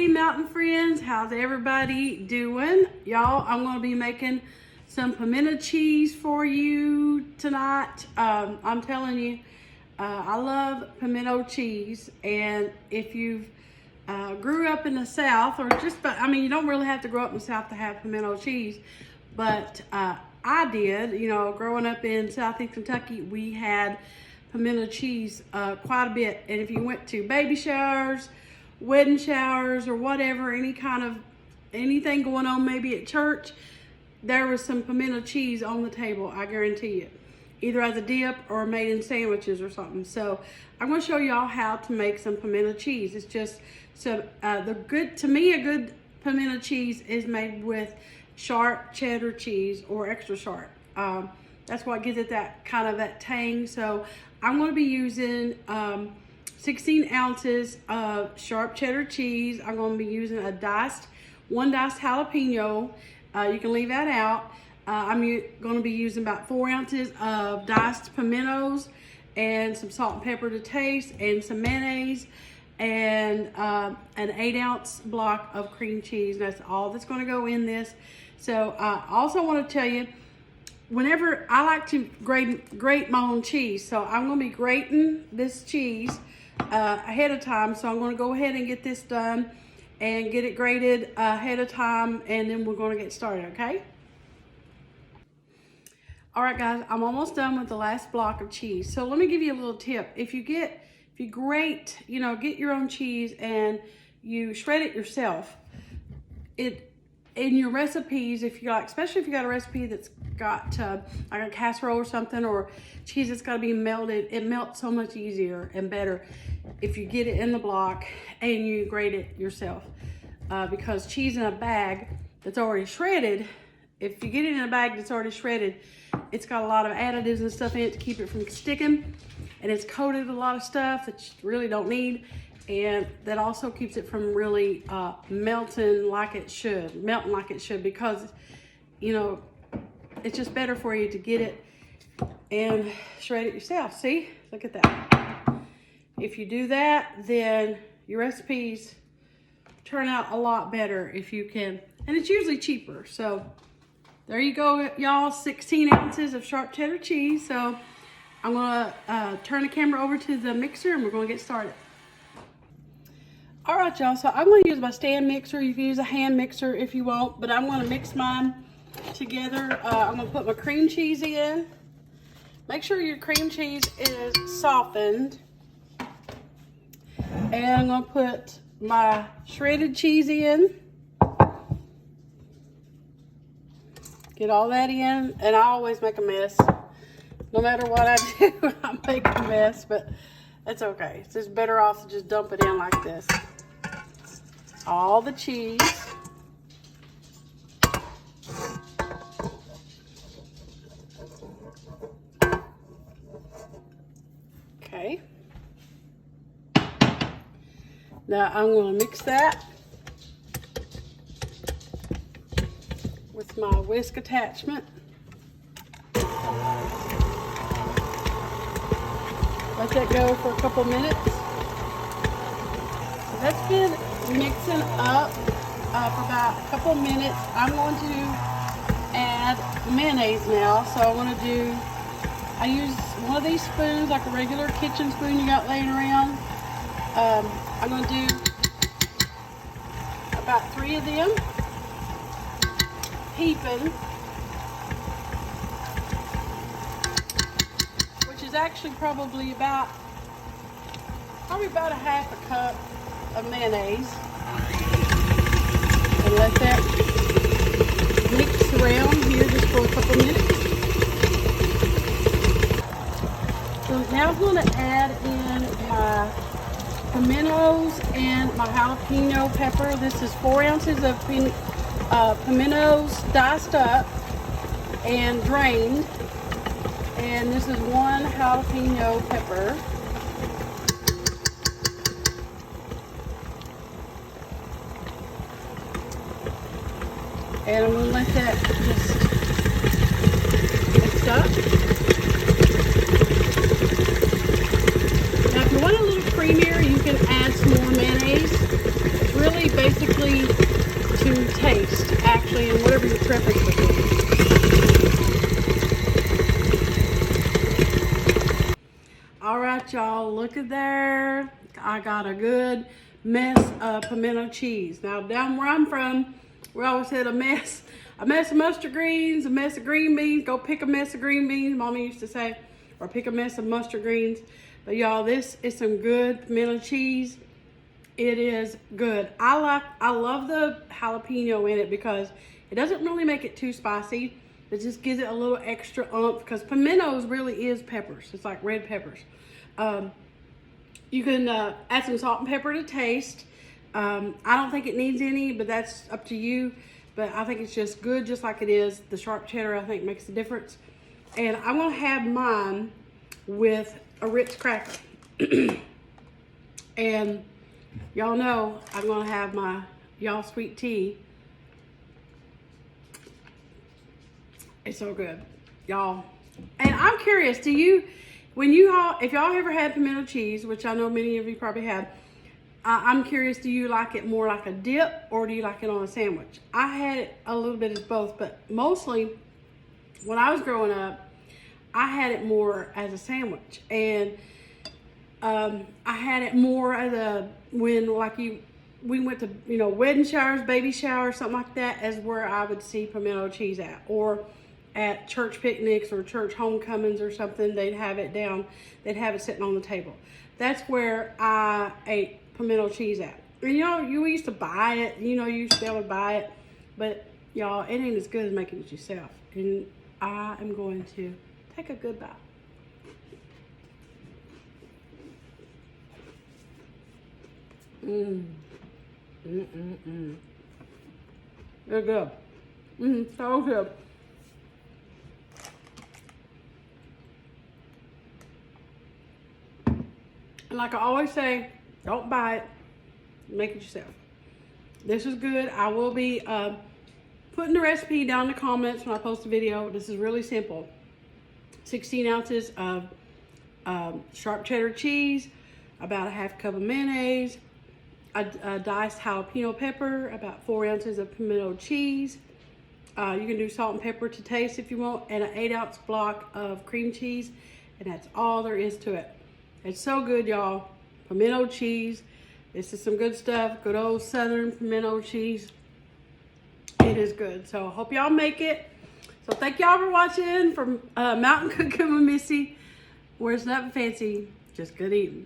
Hey mountain friends, how's everybody doing? Y'all, I'm going to be making some pimento cheese for you tonight. I'm telling you, I love pimento cheese, and if you've grew up in the South, or just, I mean, you don't really have to grow up in the South to have pimento cheese, but I did, you know, growing up in Southeast Kentucky, we had pimento cheese quite a bit. And if you went to baby showers, wedding showers, or whatever, anything going on maybe at church, there was some pimento cheese on the table, I guarantee you, either as a dip or made in sandwiches or something. So I'm going to show y'all how to make some pimento cheese. It's just so to me a good pimento cheese is made with sharp cheddar cheese or extra sharp. That's what gives it that kind of that tang. So I'm going to be using 16 ounces of sharp cheddar cheese. I'm going to be using one diced jalapeno. You can leave that out. I'm going to be using about 4 ounces of diced pimentos and some salt and pepper to taste, and some mayonnaise, and an 8-ounce block of cream cheese. That's all that's going to go in this. So I also want to tell you, whenever I like to grate my own cheese, so I'm going to be grating this cheese ahead of time. So I'm going to go ahead and get this done and get it grated ahead of time, and then we're going to get started, okay? All right, guys, I'm almost done with the last block of cheese. So let me give you a little tip. If you grate, you know, get your own cheese and you shred it yourself, in your recipes, if you like, especially if you got a recipe that's got like a casserole or something, or cheese that's got to be melted, it melts so much easier and better if you get it in the block and you grate it yourself. Because cheese in a bag that's already shredded, if you get it in a bag that's already shredded, it's got a lot of additives and stuff in it to keep it from sticking, and it's coated with a lot of stuff that you really don't need. And that also keeps it from really melting like it should, because, you know, it's just better for you to get it and shred it yourself. See, look at that. If you do that, then your recipes turn out a lot better if you can, and it's usually cheaper. So there you go, y'all, 16 ounces of sharp cheddar cheese. So I'm gonna turn the camera over to the mixer, and we're gonna get started. All right, y'all, so I'm going to use my stand mixer. You can use a hand mixer if you want, but I'm going to mix mine together. I'm going to put my cream cheese in. Make sure your cream cheese is softened. And I'm going to put my shredded cheese in. Get all that in, and I always make a mess. No matter what I do, I make a mess, but that's okay. It's just better off to just dump it in like this. All the cheese. Okay. Now I'm going to mix that with my whisk attachment. Let that go for a couple minutes. So that's been mixing up for about a couple minutes. I'm going to add mayonnaise now. So I use one of these spoons, like a regular kitchen spoon you got laying around. I'm going to do about 3 of them, heaping, which is actually probably about a half a cup of mayonnaise, and let that mix around here just for a couple minutes. So now I'm going to add in my pimentos and my jalapeno pepper. This is 4 ounces of pimentos diced up and drained, and this is 1 jalapeno pepper. And I'm going to let that just mix up. Now if you want a little creamier, you can add some more mayonnaise. It's really basically saying, whatever your preference would be. All right, y'all, look at there. I got a good mess of pimento cheese. Now, down where I'm from, we always said a mess of mustard greens, a mess of green beans. Go pick a mess of green beans, Mommy used to say, or pick a mess of mustard greens. But y'all, this is some good pimento cheese. It is good. I love the jalapeno in it because it doesn't really make it too spicy. It just gives it a little extra oomph because pimentos really is peppers. It's like red peppers. You can add some salt and pepper to taste. I don't think it needs any, but that's up to you. But I think it's just good, just like it is. The sharp cheddar, I think, makes a difference. And I'm gonna have mine with a Ritz cracker. And y'all know I'm gonna have my y'all sweet tea. It's so good, y'all. And I'm curious, if y'all ever had pimento cheese, which I know many of you probably have, I'm curious, do you like it more like a dip or do you like it on a sandwich? I had it a little bit as both, but mostly when I was growing up, I had it more as a sandwich. And I had it more as we went to, wedding showers, baby showers, something like that, as where I would see pimento cheese at. Or at church picnics or church homecomings or something, they'd have it sitting on the table. That's where I ate pimento cheese at. And you used to buy it, you used to be able to buy it, but y'all, it ain't as good as making it yourself. And I am going to take a good bite. They're good. So good. And like I always say, don't buy it, make it yourself. This is good. I will be putting the recipe down in the comments when I post a video. This is really simple. 16 ounces of sharp cheddar cheese, about a half cup of mayonnaise, a diced jalapeno pepper, about 4 ounces of pimento cheese. You can do salt and pepper to taste if you want, and an 8-ounce block of cream cheese, and that's all there is to it. It's so good, y'all. Pimento cheese. This is some good stuff. Good old Southern pimento cheese. It is good. So I hope y'all make it. So thank y'all for watching from Mountain Cooking with Missy, where it's nothing fancy, just good eating.